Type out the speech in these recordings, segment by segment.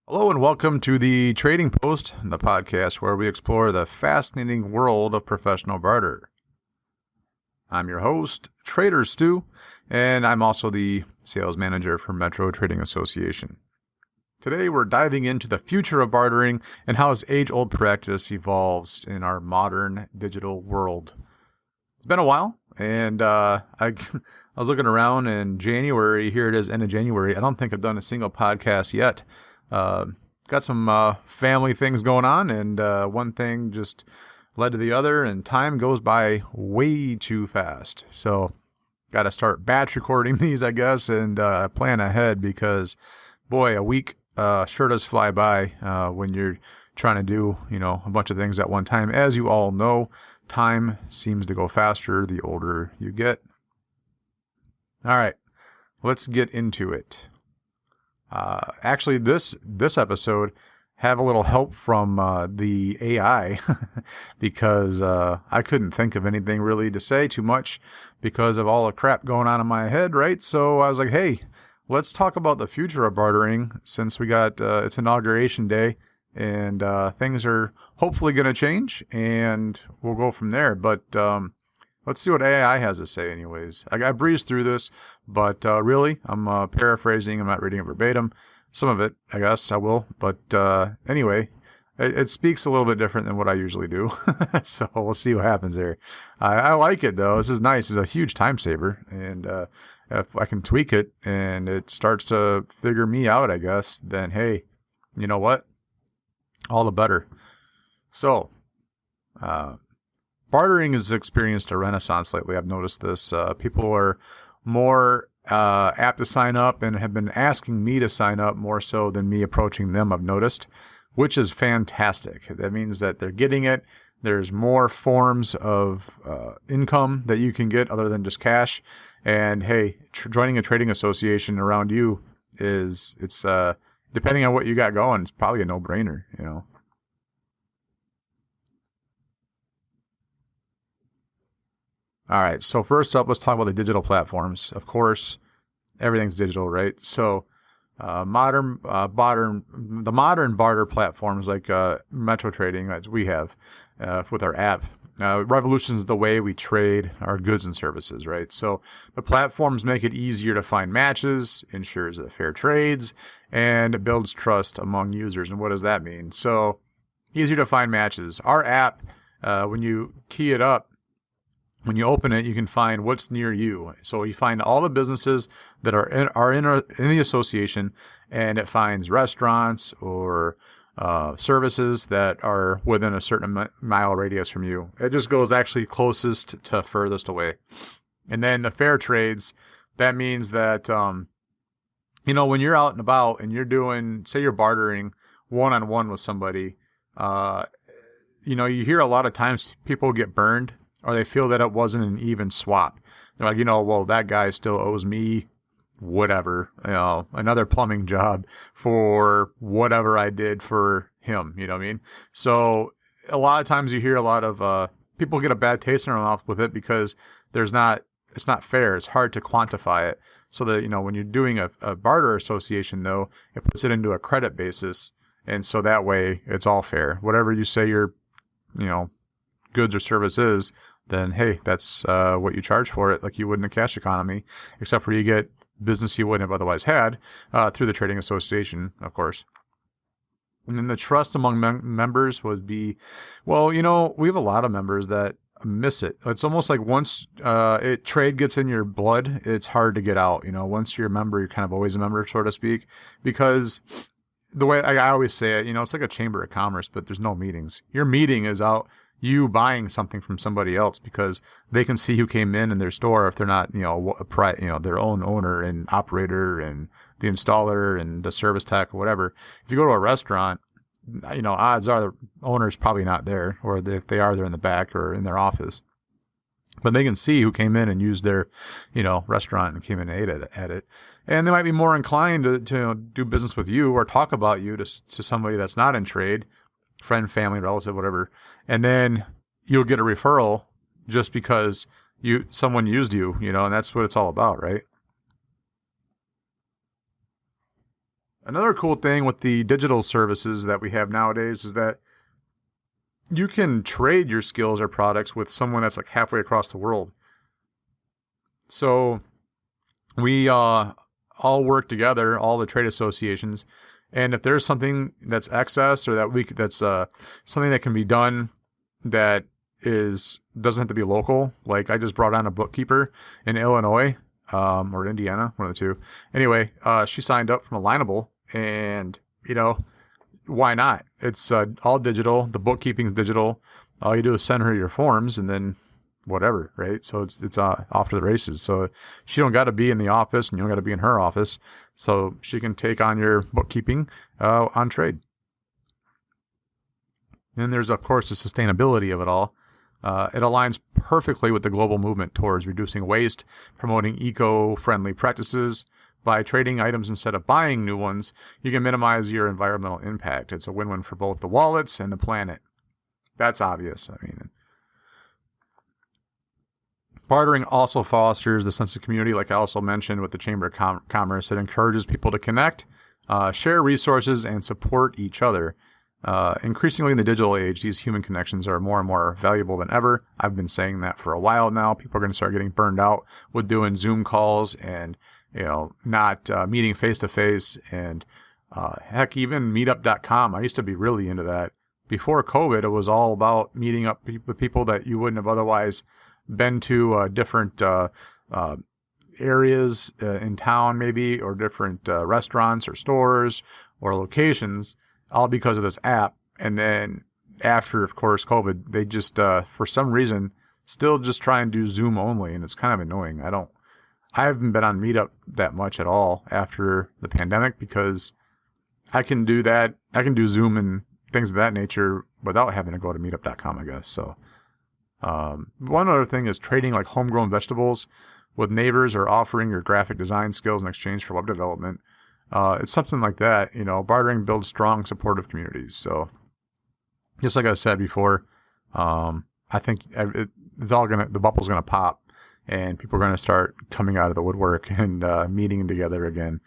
Hello and welcome to the Trading Post, the podcast where we explore the fascinating world of professional barter. I'm your host, Trader Stu, and I'm also the sales manager for Metro Trading Association. Today we're diving into the future of bartering and how this age-old practice evolves in our modern digital world. It's been a while, and I was looking around in January. Here it is, end of January. I don't think I've done a single podcast yet. Got some family things going on, and one thing just led to the other, and time goes by way too fast. So got to start batch recording these, I guess, and plan ahead because, boy, a week sure does fly by when you're trying to do, a bunch of things at one time. As you all know, time seems to go faster the older you get. All right, let's get into it. Actually, this episode have a little help from the AI because I couldn't think of anything really to say too much because of all the crap going on in my head, right? So I was like, hey, let's talk about the future of bartering since we got it's inauguration day and things are hopefully going to change and we'll go from there. But let's see what AI has to say anyways. I breezed through this, but really, I'm paraphrasing. I'm not reading it verbatim. Some of it, I guess, I will. But anyway, it speaks a little bit different than what I usually do. So we'll see what happens there. I like it, though. This is nice. It's a huge time saver. And if I can tweak it and it starts to figure me out, I guess, then hey, you know what? All the better. So, bartering has experienced a renaissance lately. I've noticed this. People are more apt to sign up and have been asking me to sign up more so than me approaching them, I've noticed, which is fantastic. That means that they're getting it. There's more forms of income that you can get other than just cash. And hey, joining a trading association around you it's depending on what you got going, it's probably a no-brainer, All right, so first up, let's talk about the digital platforms. Of course, everything's digital, right? So, the modern barter platforms like Metro Trading, as we have with our app, revolutions the way we trade our goods and services, right? So, the platforms make it easier to find matches, ensures that fair trades, and it builds trust among users. And what does that mean? So, easier to find matches. Our app, when you key it up, when you open it, you can find what's near you. So you find all the businesses that are in the association, and it finds restaurants or services that are within a certain mile radius from you. It just goes actually closest to furthest away. And then the fair trades, that means that, when you're out and about and you're doing, say you're bartering one-on-one with somebody, you hear a lot of times people get burned, or they feel that it wasn't an even swap. They're like, well, that guy still owes me whatever, another plumbing job for whatever I did for him, you know what I mean? So a lot of times you hear a lot of people get a bad taste in their mouth with it because it's not fair. It's hard to quantify it. So that, when you're doing a barter association, though, it puts it into a credit basis. And so that way it's all fair. Whatever you say your, goods or service is, then hey, that's what you charge for it, like you would in a cash economy, except for you get business you wouldn't have otherwise had through the trading association, of course. And then the trust among members would be, well, we have a lot of members that miss it. It's almost like once trade gets in your blood, it's hard to get out. Once you're a member, you're kind of always a member, so to speak, because the way I always say it, it's like a chamber of commerce, but there's no meetings. Your meeting is out you buying something from somebody else because they can see who came in their store if they're not, their own owner and operator and the installer and the service tech or whatever. If you go to a restaurant, odds are the owner's probably not there, or if they are, they're in the back or in their office. But they can see who came in and used their, restaurant and came in and ate at it. And they might be more inclined to do business with you or talk about you to somebody that's not in trade, friend, family, relative, whatever. And then you'll get a referral just because someone used you, and that's what it's all about, right? Another cool thing with the digital services that we have nowadays is that you can trade your skills or products with someone that's like halfway across the world. So we all work together, all the trade associations, and if there's something that's excess or that's something that can be done that doesn't have to be local. Like I just brought on a bookkeeper in Illinois, or Indiana, one of the two. Anyway, she signed up from Alignable, and why not? It's all digital. The bookkeeping's digital. All you do is send her your forms, and then whatever, right? So it's off to the races. So she don't got to be in the office, and you don't got to be in her office. So she can take on your bookkeeping on trade. Then there's, of course, the sustainability of it all. It aligns perfectly with the global movement towards reducing waste, promoting eco-friendly practices. By trading items instead of buying new ones, you can minimize your environmental impact. It's a win-win for both the wallets and the planet. That's obvious. I mean, bartering also fosters the sense of community, like I also mentioned with the Chamber of Commerce. It encourages people to connect, share resources, and support each other. Increasingly in the digital age, these human connections are more and more valuable than ever. I've been saying that for a while now. People are going to start getting burned out with doing Zoom calls and not meeting face to face, and heck, even meetup.com. I used to be really into that. Before COVID, it was all about meeting up with people that you wouldn't have otherwise been to different areas in town, maybe, or different restaurants or stores or locations, all because of this app. And then after, of course, COVID, they just, for some reason, still just try and do Zoom only, and it's kind of annoying. I haven't been on Meetup that much at all after the pandemic because I can do that. I can do Zoom and things of that nature without having to go to meetup.com, I guess. So, one other thing is trading like homegrown vegetables with neighbors or offering your graphic design skills in exchange for web development. It's something like that. Bartering builds strong, supportive communities. So, just like I said before, I think the bubble's gonna pop. And people are going to start coming out of the woodwork and meeting together again.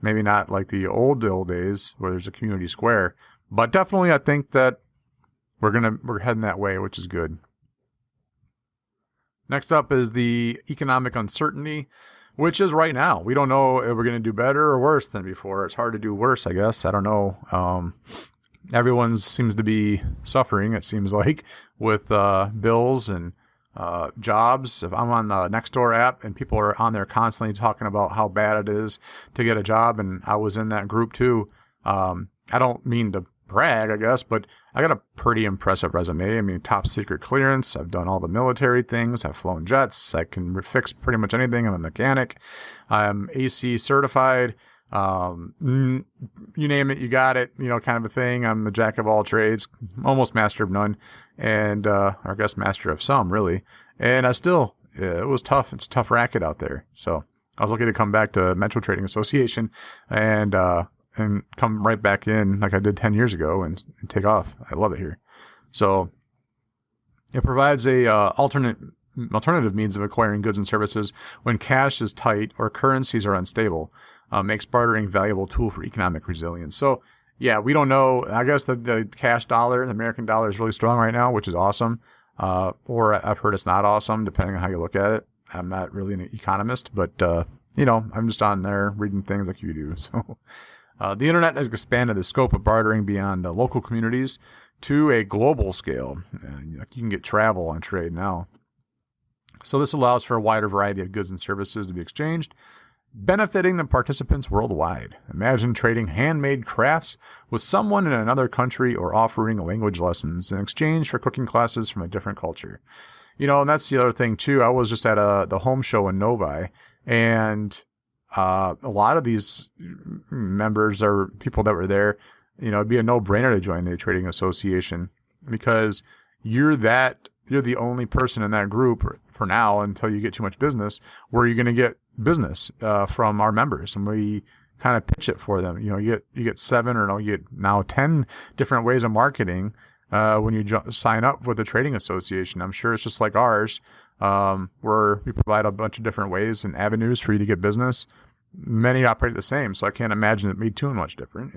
Maybe not like the old days where there's a community square, but definitely I think that we're heading that way, which is good. Next up is the economic uncertainty, which is right now. We don't know if we're going to do better or worse than before. It's hard to do worse, I guess. I don't know. Everyone seems to be suffering, it seems like, with bills and jobs. If I'm on the Nextdoor app and people are on there constantly talking about how bad it is to get a job, and I was in that group too. I don't mean to brag, I guess, but I got a pretty impressive resume. I mean, top secret clearance. I've done all the military things. I've flown jets. I can fix pretty much anything. I'm a mechanic. I'm AC certified. You name it, you got it, kind of a thing. I'm a jack of all trades, almost master of none, and I guess master of some, really. And it was tough. It's a tough racket out there. So I was lucky to come back to Metro Trading Association and come right back in like I did 10 years ago and take off. I love it here. So it provides a alternative means of acquiring goods and services when cash is tight or currencies are unstable. Makes bartering a valuable tool for economic resilience. So, yeah, we don't know. I guess the cash dollar, the American dollar, is really strong right now, which is awesome. Or I've heard it's not awesome, depending on how you look at it. I'm not really an economist, but, I'm just on there reading things like you do. So, the internet has expanded the scope of bartering beyond local communities to a global scale. You can get travel on trade now. So this allows for a wider variety of goods and services to be exchanged, benefiting the participants worldwide. Imagine trading handmade crafts with someone in another country or offering language lessons in exchange for cooking classes from a different culture. And that's the other thing too. I was just at the home show in Novi, and a lot of these members or people that were there, it'd be a no-brainer to join the trading association because you're the only person in that group for now until you get too much business where you're going to get business from our members, and we kind of pitch it for them. You get 7 or you get now 10 different ways of marketing when you sign up with the trading association. I'm sure it's just like ours, where we provide a bunch of different ways and avenues for you to get business. many operate the same, so I can't imagine it be too much different,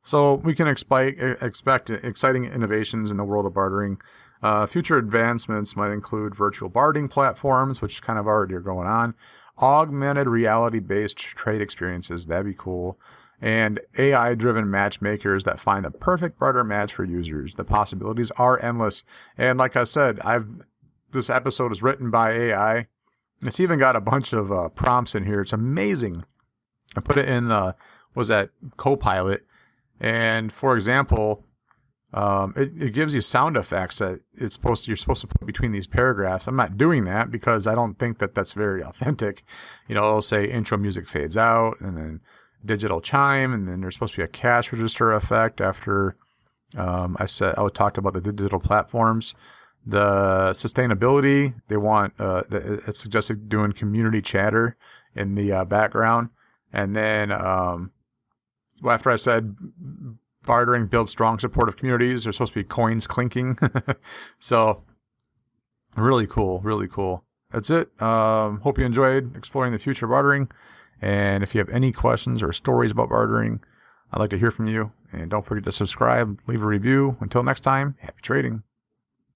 So we can expect exciting innovations in the world of bartering. Future advancements might include virtual bartering platforms, which kind of already are going on, augmented reality-based trade experiences, that'd be cool, and AI-driven matchmakers that find the perfect barter match for users. The possibilities are endless. And like I said, this episode is written by AI. It's even got a bunch of prompts in here. It's amazing. I put it in Copilot, and for example, it gives you sound effects that you're supposed to put between these paragraphs. I'm not doing that because I don't think that that's very authentic. It'll say intro music fades out, and then digital chime, and then there's supposed to be a cash register effect after I talked about the digital platforms. The sustainability, they want it suggested doing community chatter in the background, and then after I said bartering builds strong supportive communities, there's supposed to be coins clinking. So really cool, really cool. That's it. Hope you enjoyed exploring the future of bartering. And if you have any questions or stories about bartering, I'd like to hear from you. And don't forget to subscribe, leave a review. Until next time, happy trading.